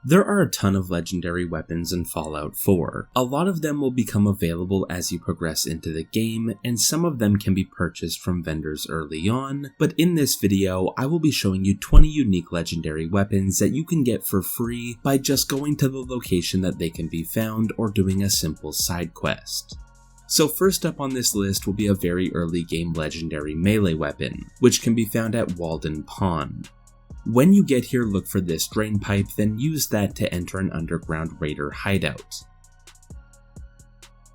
There are a ton of legendary weapons in Fallout 4. A lot of them will become available as you progress into the game, and some of them can be purchased from vendors early on, but in this video, I will be showing you 20 unique legendary weapons that you can get for free by just going to the location that they can be found or doing a simple side quest. So first up on this list will be a very early game legendary melee weapon, which can be found at Walden Pond. When you get here, look for this drain pipe, then use that to enter an underground raider hideout.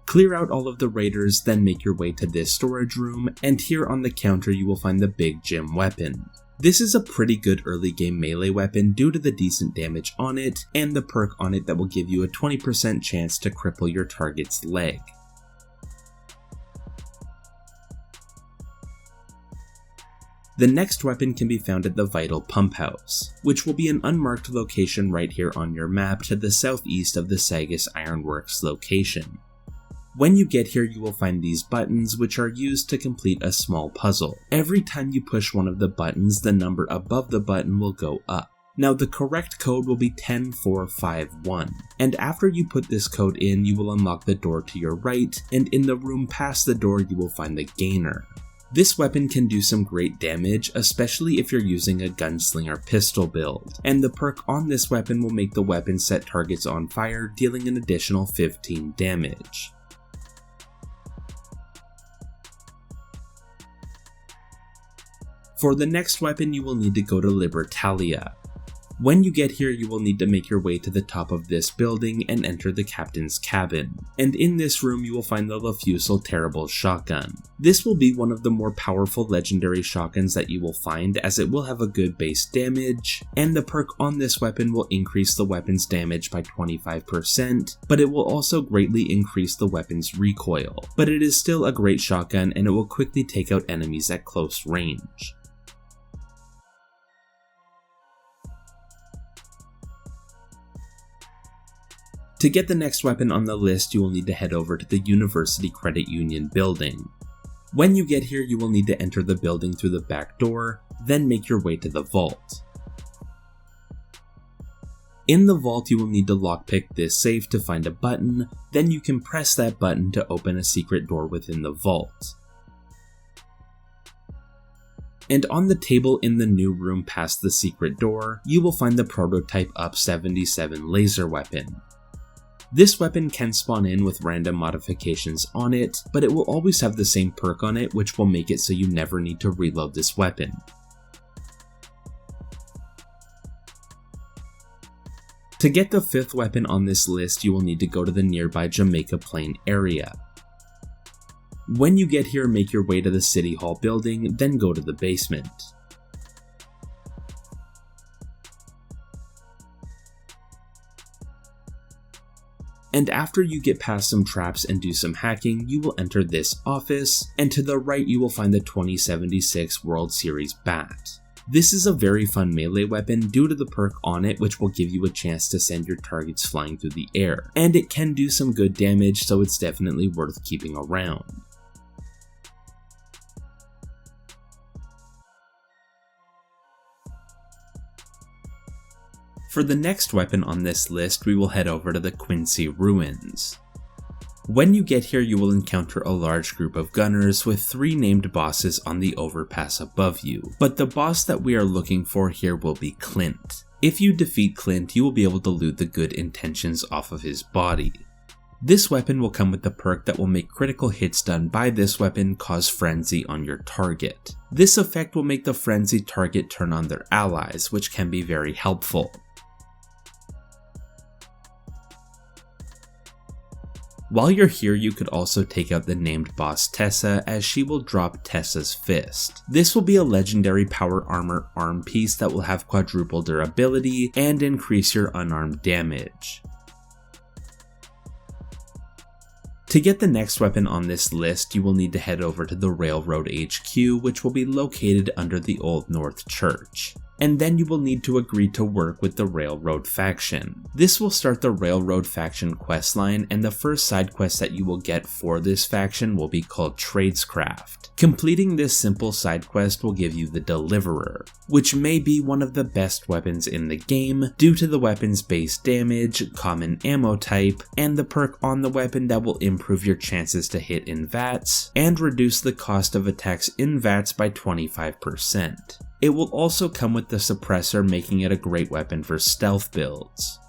Clear out all of the raiders, then make your way to this storage room, and here on the counter you will find the Big Jim weapon. This is a pretty good early game melee weapon due to the decent damage on it, and the perk on it that will give you a 20% chance to cripple your target's leg. The next weapon can be found at the Vital Pump House, which will be an unmarked location right here on your map to the southeast of the Sagus Ironworks location. When you get here, you will find these buttons, which are used to complete a small puzzle. Every time you push one of the buttons, the number above the button will go up. Now the correct code will be 10451, and after you put this code in, you will unlock the door to your right, and in the room past the door you will find the Gainer. This weapon can do some great damage, especially if you're using a gunslinger pistol build, and the perk on this weapon will make the weapon set targets on fire, dealing an additional 15 damage. For the next weapon, you will need to go to Libertalia. When you get here, you will need to make your way to the top of this building and enter the captain's cabin. And in this room, you will find the Lafusel Terrible Shotgun. This will be one of the more powerful legendary shotguns that you will find, as it will have a good base damage, and the perk on this weapon will increase the weapon's damage by 25%, but it will also greatly increase the weapon's recoil. But it is still a great shotgun, and it will quickly take out enemies at close range. To get the next weapon on the list, you will need to head over to the University Credit Union building. When you get here, you will need to enter the building through the back door, then make your way to the vault. In the vault, you will need to lockpick this safe to find a button, then you can press that button to open a secret door within the vault. And on the table in the new room past the secret door, you will find the prototype UP-77 laser weapon. This weapon can spawn in with random modifications on it, but it will always have the same perk on it, which will make it so you never need to reload this weapon. To get the fifth weapon on this list, you will need to go to the nearby Jamaica Plain area. When you get here, make your way to the City Hall building, then go to the basement. And after you get past some traps and do some hacking, you will enter this office, and to the right you will find the 2076 World Series Bat. This is a very fun melee weapon due to the perk on it, which will give you a chance to send your targets flying through the air, and it can do some good damage, so it's definitely worth keeping around. For the next weapon on this list, we will head over to the Quincy Ruins. When you get here, you will encounter a large group of gunners with 3 named bosses on the overpass above you, but the boss that we are looking for here will be Clint. If you defeat Clint, you will be able to loot the good intentions off of his body. This weapon will come with the perk that will make critical hits done by this weapon cause frenzy on your target. This effect will make the frenzied target turn on their allies, which can be very helpful. While you're here, you could also take out the named boss Tessa, as she will drop Tessa's Fist. This will be a legendary power armor arm piece that will have quadruple durability and increase your unarmed damage. To get the next weapon on this list, you will need to head over to the Railroad HQ, which will be located under the Old North Church. and then you will need to agree to work with the Railroad faction. This will start the Railroad faction questline, and the first side quest that you will get for this faction will be called Tradescraft. Completing this simple side quest will give you the Deliverer, which may be one of the best weapons in the game due to the weapon's base damage, common ammo type, and the perk on the weapon that will improve your chances to hit in VATS and reduce the cost of attacks in VATS by 25%. It will also come with the suppressor, making it a great weapon for stealth builds.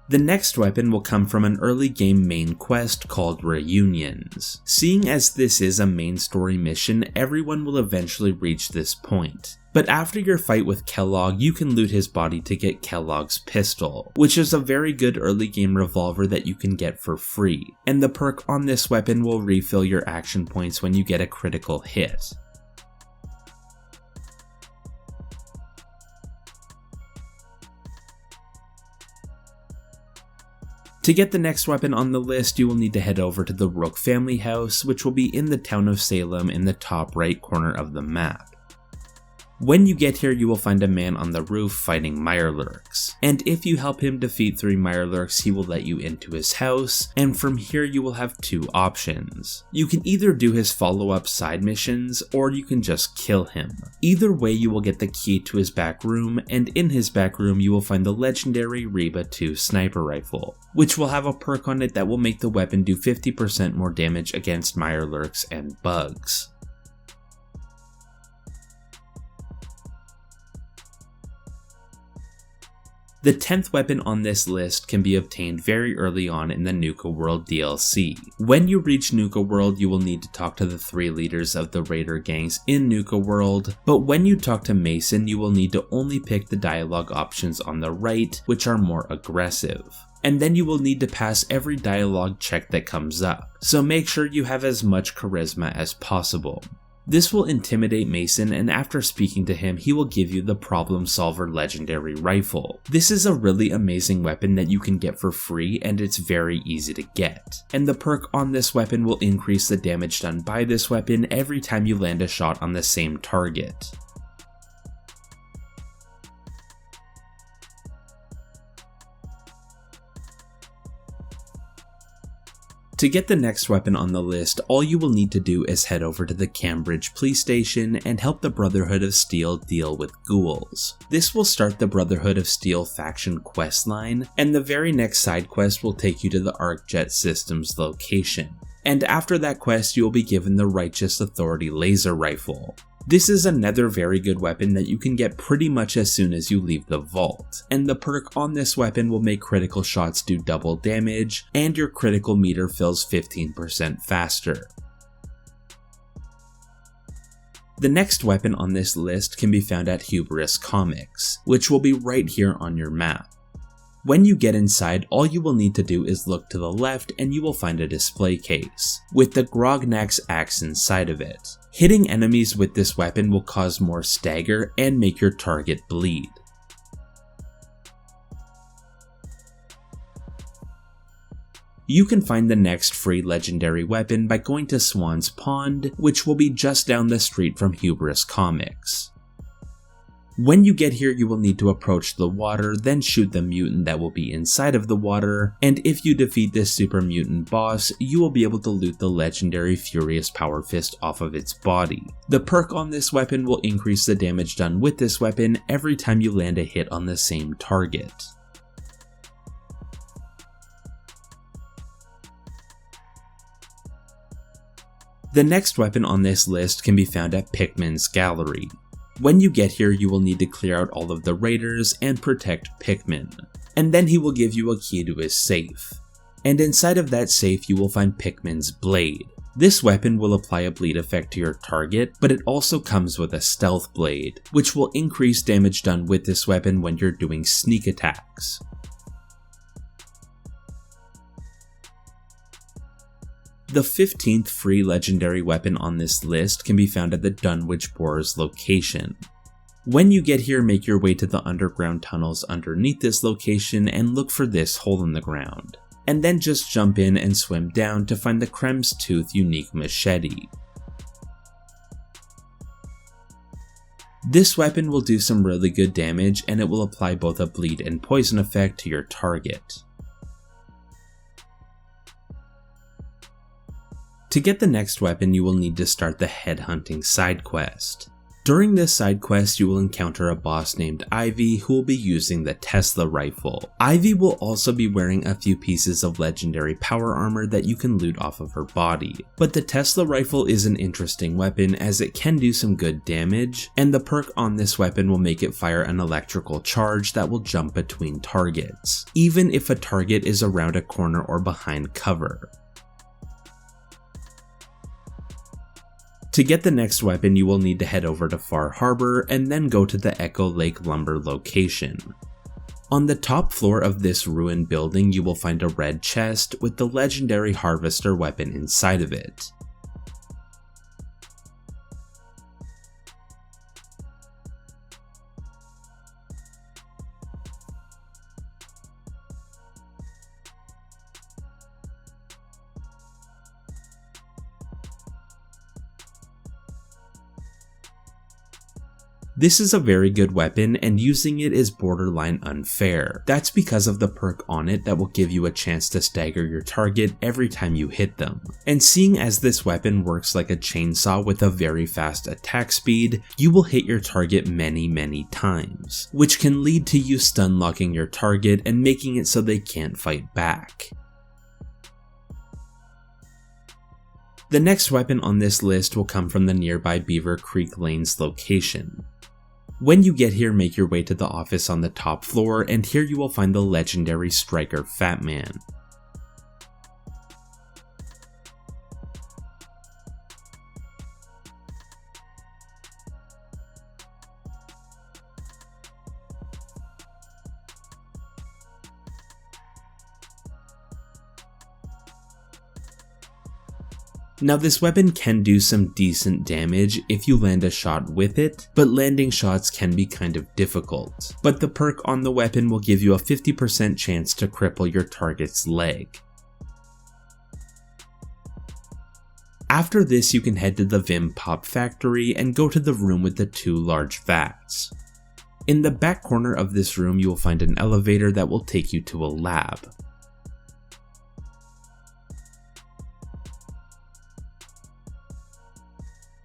The next weapon will come from an early game main quest called Reunions. Seeing as this is a main story mission, everyone will eventually reach this point. But after your fight with Kellogg, you can loot his body to get Kellogg's pistol, which is a very good early game revolver that you can get for free, and the perk on this weapon will refill your action points when you get a critical hit. To get the next weapon on the list, you will need to head over to the Rook family house, which will be in the town of Salem in the top right corner of the map. When you get here, you will find a man on the roof fighting Mirelurks, and if you help him defeat 3 Mirelurks, he will let you into his house, and from here you will have 2 options. You can either do his follow-up side missions, or you can just kill him. Either way, you will get the key to his back room, and in his back room you will find the legendary Reba 2 sniper rifle, which will have a perk on it that will make the weapon do 50% more damage against Mirelurks and bugs. The 10th weapon on this list can be obtained very early on in the Nuka-World DLC. When you reach Nuka-World, you will need to talk to the 3 leaders of the raider gangs in Nuka-World, but when you talk to Mason, you will need to only pick the dialogue options on the right, which are more aggressive. And then you will need to pass every dialogue check that comes up, so make sure you have as much charisma as possible. This will intimidate Mason, and after speaking to him, he will give you the Problem Solver legendary rifle. This is a really amazing weapon that you can get for free, and it's very easy to get. And the perk on this weapon will increase the damage done by this weapon every time you land a shot on the same target. To get the next weapon on the list, all you will need to do is head over to the Cambridge police station and help the Brotherhood of Steel deal with ghouls. This will start the Brotherhood of Steel faction questline, and the very next side quest will take you to the ArcJet Systems location. And after that quest, you will be given the Righteous Authority laser rifle. This is another very good weapon that you can get pretty much as soon as you leave the vault, and the perk on this weapon will make critical shots do double damage, and your critical meter fills 15% faster. The next weapon on this list can be found at Hubris Comics, which will be right here on your map. When you get inside, all you will need to do is look to the left and you will find a display case, with the Grognak's axe inside of it. Hitting enemies with this weapon will cause more stagger and make your target bleed. You can find the next free legendary weapon by going to Swan's Pond, which will be just down the street from Hubris Comics. When you get here, you will need to approach the water, then shoot the mutant that will be inside of the water, and if you defeat this super mutant boss, you will be able to loot the legendary Furious Power Fist off of its body. The perk on this weapon will increase the damage done with this weapon every time you land a hit on the same target. The next weapon on this list can be found at Pikmin's Gallery. When you get here, you will need to clear out all of the raiders and protect Pikmin, and then he will give you a key to his safe. And inside of that safe you will find Pikmin's blade. This weapon will apply a bleed effect to your target, but it also comes with a stealth blade, which will increase damage done with this weapon when you're doing sneak attacks. The 15th free legendary weapon on this list can be found at the Dunwich Boar's location. When you get here, make your way to the underground tunnels underneath this location and look for this hole in the ground. And then just jump in and swim down to find the Krem's Tooth unique machete. This weapon will do some really good damage, and it will apply both a bleed and poison effect to your target. To get the next weapon, you will need to start the headhunting side quest. During this side quest, you will encounter a boss named Ivy who will be using the Tesla rifle. Ivy will also be wearing a few pieces of legendary power armor that you can loot off of her body. But the Tesla rifle is an interesting weapon as it can do some good damage, and the perk on this weapon will make it fire an electrical charge that will jump between targets, even if a target is around a corner or behind cover. To get the next weapon, you will need to head over to Far Harbor and then go to the Echo Lake Lumber location. On the top floor of this ruined building, you will find a red chest with the legendary Harvester weapon inside of it. This is a very good weapon, and using it is borderline unfair. That's because of the perk on it that will give you a chance to stagger your target every time you hit them. And seeing as this weapon works like a chainsaw with a very fast attack speed, you will hit your target many times, which can lead to you stun locking your target and making it so they can't fight back. The next weapon on this list will come from the nearby Beaver Creek Lanes location. When you get here, make your way to the office on the top floor, and here you will find the legendary Striker Fat Man. Now this weapon can do some decent damage if you land a shot with it, but landing shots can be kind of difficult. But the perk on the weapon will give you a 50% chance to cripple your target's leg. After this, you can head to the Vim Pop factory and go to the room with the 2 large vats. In the back corner of this room, you will find an elevator that will take you to a lab.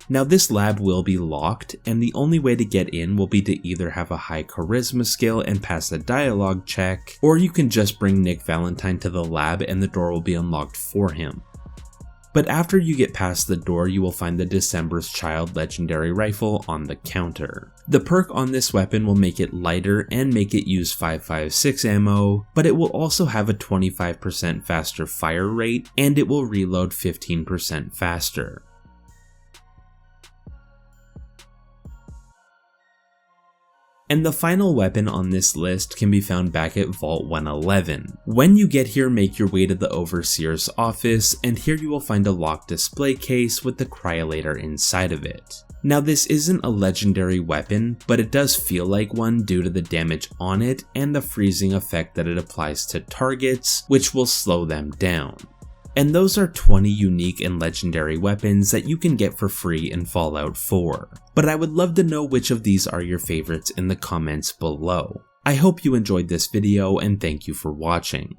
Now this lab will be locked, and the only way to get in will be to either have a high charisma skill and pass a dialogue check, or you can just bring Nick Valentine to the lab and the door will be unlocked for him. But after you get past the door, you will find the December's Child legendary rifle on the counter. The perk on this weapon will make it lighter and make it use 5.56 ammo, but it will also have a 25% faster fire rate, and it will reload 15% faster. And the final weapon on this list can be found back at Vault 111. When you get here, make your way to the Overseer's office, and here you will find a locked display case with the cryolator inside of it. Now this isn't a legendary weapon, but it does feel like one due to the damage on it and the freezing effect that it applies to targets, which will slow them down. And those are 20 unique and legendary weapons that you can get for free in Fallout 4. But I would love to know which of these are your favorites in the comments below. I hope you enjoyed this video and thank you for watching.